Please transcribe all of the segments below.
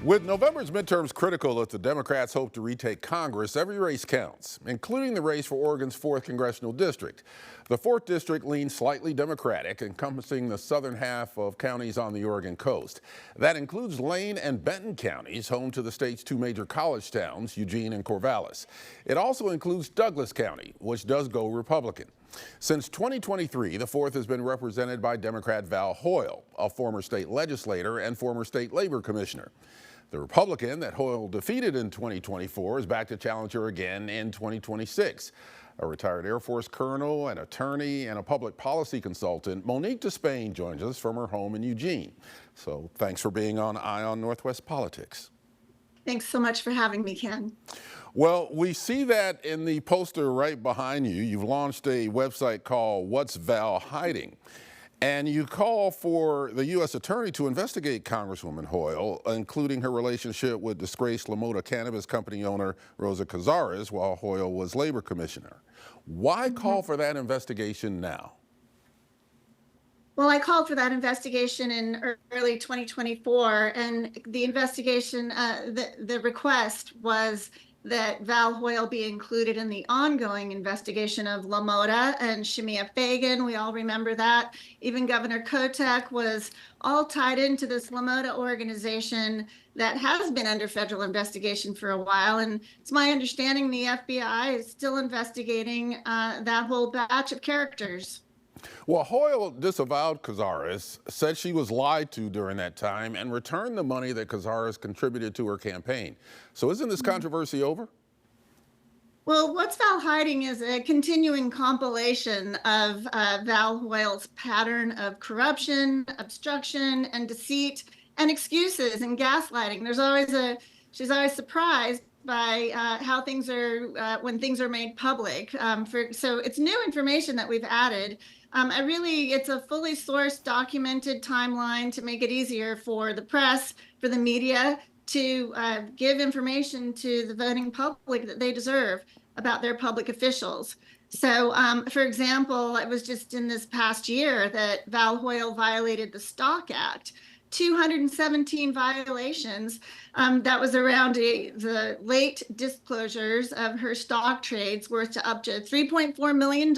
With November's midterms critical as the Democrats hope to retake Congress, every race counts, including the race for Oregon's 4th congressional district. The 4th district leans slightly Democratic, encompassing the southern half of counties on the Oregon coast. That includes Lane and Benton counties, home to the state's two major college towns, Eugene and Corvallis. It also includes Douglas County, which does go Republican. Since 2023, the 4th has been represented by Democrat Val Hoyle, a former state legislator and former state labor commissioner. The Republican that Hoyle defeated in 2024 is back to challenge her again in 2026. A retired Air Force colonel, an attorney, and a public policy consultant, Monique Despain joins us from her home in Eugene. So thanks for being on Eye on Northwest Politics. Thanks so much for having me, Ken. Well, we see that in the poster right behind you. You've launched a website called What's Val Hiding? And you call for the U.S. Attorney to investigate Congresswoman Hoyle, including her relationship with disgraced LaMotta cannabis company owner Rosa Cazares while Hoyle was labor commissioner. Why call for that investigation now? Well, I called for that investigation in early 2024, and the investigation, the request was that Val Hoyle be included in the ongoing investigation of LaMotta and Shemia Fagan. We all remember that. Even Governor Kotek was all tied into this LaMotta organization that has been under federal investigation for a while. And it's my understanding the FBI is still investigating that whole batch of characters. Well, Hoyle disavowed Cazares, said she was lied to during that time, and returned the money that Cazares contributed to her campaign. So isn't this controversy over? Well, What's Val Hiding is a continuing compilation of Val Hoyle's pattern of corruption, obstruction, and deceit, and excuses and gaslighting. She's always surprised by how things are when things are made public. So it's new information that we've added. It's a fully sourced, documented timeline to make it easier for the press, for the media to give information to the voting public that they deserve about their public officials. So, for example, it was just in this past year that Val Hoyle violated the Stock Act. 217 violations. That was around the late disclosures of her stock trades worth up to $3.4 million,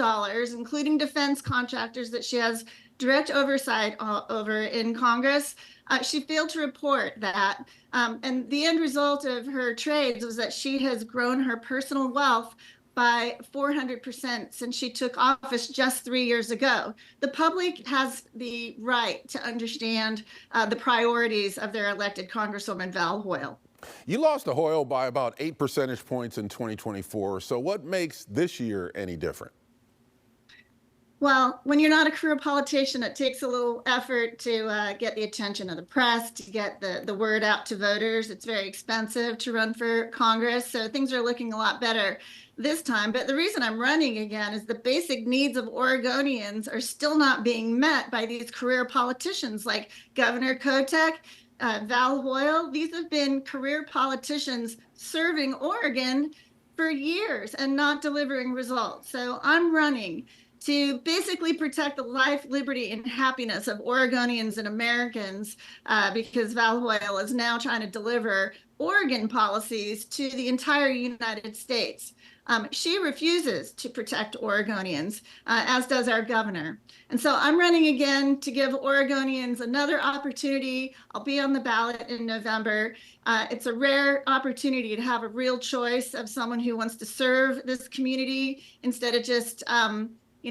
including defense contractors that she has direct oversight over in Congress. She failed to report that. And the end result of her trades was that she has grown her personal wealth by 400% since she took office just 3 years ago. The public has the right to understand the priorities of their elected Congresswoman Val Hoyle. You lost to Hoyle by about 8 percentage points in 2024. So what makes this year any different? Well, when you're not a career politician, it takes a little effort to get the attention of the press, to get the word out to voters. It's very expensive to run for Congress, so things are looking a lot better this time. But the reason I'm running again is the basic needs of Oregonians are still not being met by these career politicians like Governor Kotek, Val Hoyle. These have been career politicians serving Oregon for years and not delivering results. So I'm running to basically protect the life, liberty, and happiness of Oregonians and Americans because Val Hoyle is now trying to deliver Oregon policies to the entire United States. She refuses to protect Oregonians, as does our governor. And so I'm running again to give Oregonians another opportunity. I'll be on the ballot in November. It's a rare opportunity to have a real choice of someone who wants to serve this community instead of just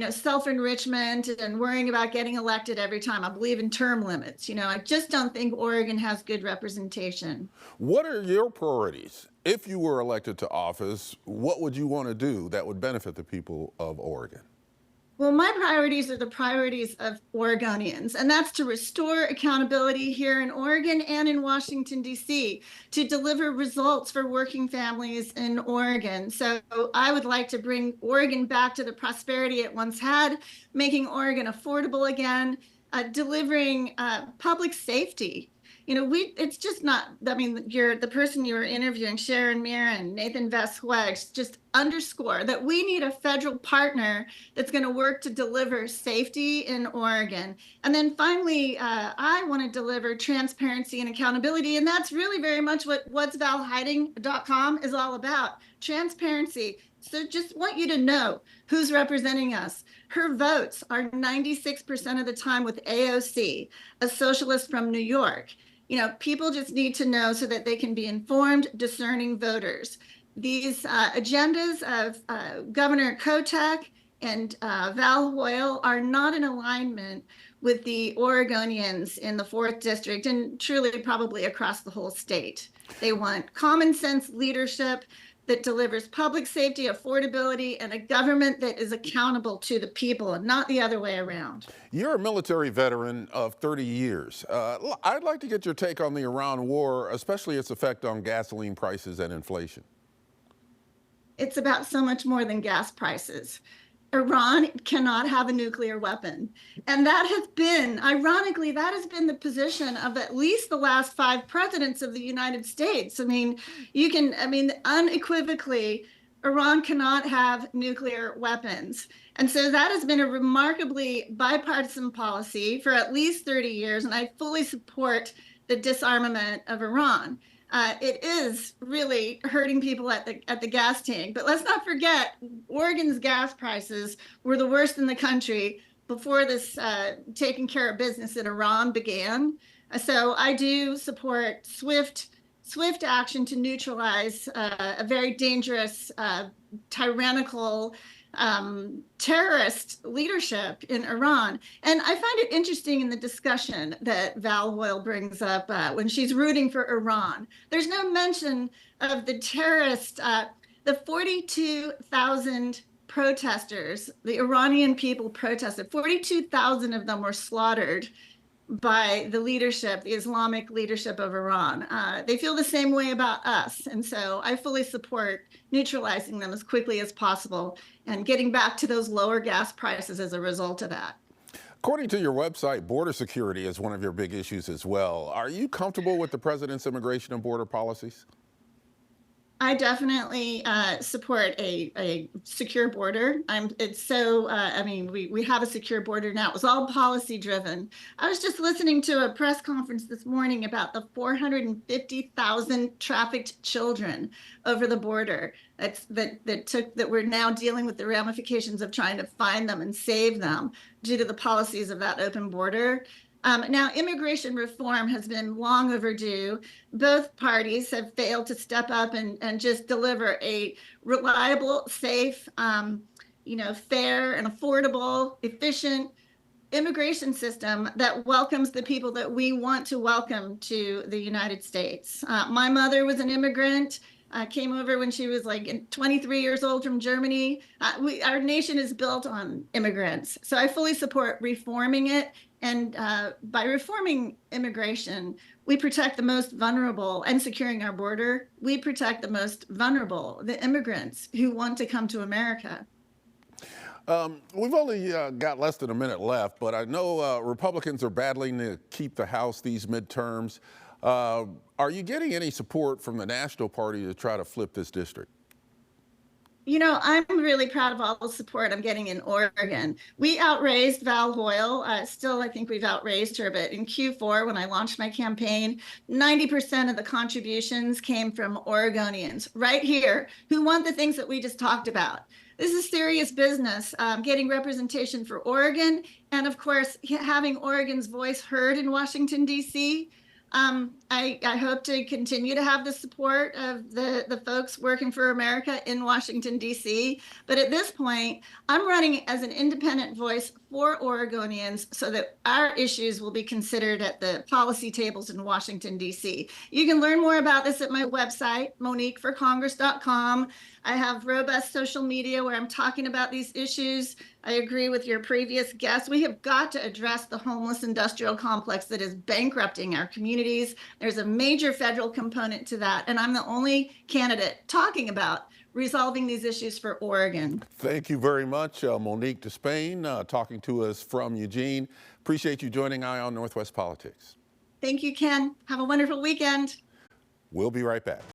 self-enrichment and worrying about getting elected every time. I believe in term limits. I just don't think Oregon has good representation. What are your priorities? If you were elected to office, what would you want to do that would benefit the people of Oregon? Well, my priorities are the priorities of Oregonians, and that's to restore accountability here in Oregon and in Washington, D.C., to deliver results for working families in Oregon. So I would like to bring Oregon back to the prosperity it once had, making Oregon affordable again, delivering public safety. It's just not, the person you were interviewing, Sharon Mirren, Nathan Vesweg, just underscore that we need a federal partner that's going to work to deliver safety in Oregon. And then finally, I want to deliver transparency and accountability. And that's really very much what whatsvalhiding.com is all about, transparency. So just want you to know who's representing us. Her votes are 96% of the time with AOC, a socialist from New York. You know, people just need to know so that they can be informed, discerning voters. These agendas of Governor Kotek and Val Hoyle are not in alignment with the Oregonians in the 4th District and truly probably across the whole state. They want common sense leadership that delivers public safety, affordability, and a government that is accountable to the people and not the other way around. You're a military veteran of 30 years. I'd like to get your take on the Iran war, especially its effect on gasoline prices and inflation. It's about so much more than gas prices. Iran cannot have a nuclear weapon. And that has been, ironically, that has been the position of at least the last 5 presidents of the United States. I mean, unequivocally, Iran cannot have nuclear weapons. And so that has been a remarkably bipartisan policy for at least 30 years. And I fully support the disarmament of Iran. It is really hurting people at the gas tank. But let's not forget, Oregon's gas prices were the worst in the country before this taking care of business in Iran began. So I do support swift action to neutralize a very dangerous, tyrannical, terrorist leadership in Iran. And I find it interesting in the discussion that Val Hoyle brings up when she's rooting for Iran. There's no mention of the terrorist, the 42,000 protesters, the Iranian people protested. 42,000 of them were slaughtered by the leadership, the Islamic leadership of Iran. They feel the same way about us. And so I fully support neutralizing them as quickly as possible and getting back to those lower gas prices as a result of that. According to your website, border security is one of your big issues as well. Are you comfortable with the president's immigration and border policies? I definitely support a secure border. We have a secure border now. It was all policy driven. I was just listening to a press conference this morning about the 450,000 trafficked children over the border that we're now dealing with the ramifications of trying to find them and save them due to the policies of that open border. Now, immigration reform has been long overdue. Both parties have failed to step up and just deliver a reliable, safe, fair and affordable, efficient immigration system that welcomes the people that we want to welcome to the United States. My mother was an immigrant. Came over when she was like 23 years old from Germany. Our nation is built on immigrants. So I fully support reforming it. And by reforming immigration, we protect the most vulnerable, and securing our border, we protect the most vulnerable, the immigrants who want to come to America. We've only got less than a minute left, but I know Republicans are battling to keep the House these midterms. Are you getting any support from the National Party to try to flip this district? You know, I'm really proud of all the support I'm getting in Oregon. We outraised Val Hoyle. Still, I think we've outraised her, but in Q4, when I launched my campaign, 90% of the contributions came from Oregonians right here who want the things that we just talked about. This is serious business, getting representation for Oregon, and of course, having Oregon's voice heard in Washington, D.C. I hope to continue to have the support of the folks working for America in Washington, D.C. But at this point, I'm running as an independent voice for Oregonians so that our issues will be considered at the policy tables in Washington, D.C. You can learn more about this at my website, MoniqueForCongress.com. I have robust social media where I'm talking about these issues. I agree with your previous guest. We have got to address the homeless industrial complex that is bankrupting our communities. There's a major federal component to that, and I'm the only candidate talking about resolving these issues for Oregon. Thank you very much, Monique Despain, talking to us from Eugene. Appreciate you joining Eye on Northwest Politics. Thank you, Ken. Have a wonderful weekend. We'll be right back.